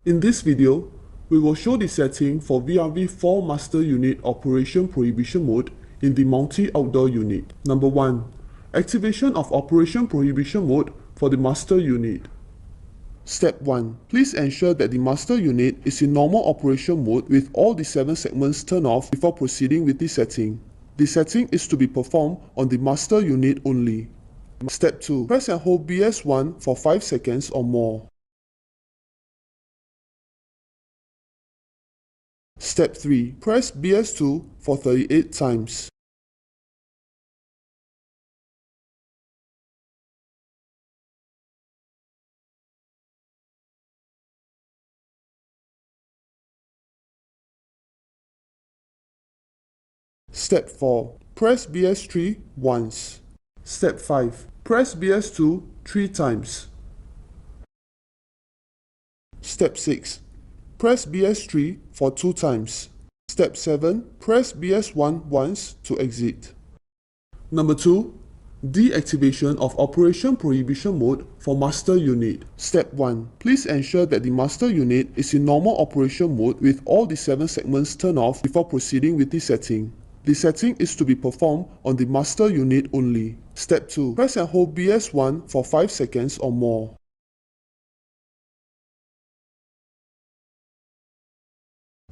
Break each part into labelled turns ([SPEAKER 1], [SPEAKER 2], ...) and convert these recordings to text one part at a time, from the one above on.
[SPEAKER 1] In this video, we will show the setting for VRV IV master unit operation prohibition mode in the multi-outdoor unit. Number 1. Activation of operation prohibition mode for the master unit. Step 1. Please ensure that the master unit is in normal operation mode with all the 7 segments turned off before proceeding with the setting. The setting is to be performed on the master unit only. Step 2. Press and hold BS1 for 5 seconds or more. Step 3. Press BS2 for 38 times. Step 4. Press BS3 once. Step 5. Press BS2 3 times. Step 6. Press BS3 for 2 times. Step 7. Press BS1 once to exit. Number 2. Deactivation of operation prohibition mode for master unit. Step 1. Please ensure that the master unit is in normal operation mode with all the 7 segments turned off before proceeding with the setting. The setting is to be performed on the master unit only. Step 2. Press and hold BS1 for 5 seconds or more.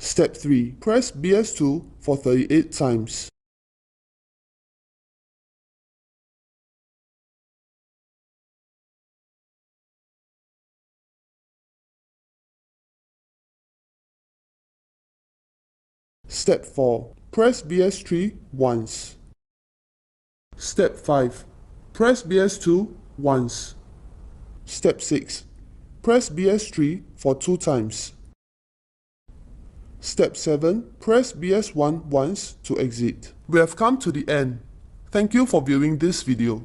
[SPEAKER 1] Step 3. Press BS2 for 38 times. Step 4. Press BS3 once. Step 5. Press BS2 once. Step 6. Press BS3 for 2 times. Step 7. Press BS1 once to exit. We have come to the end. Thank you for viewing this video.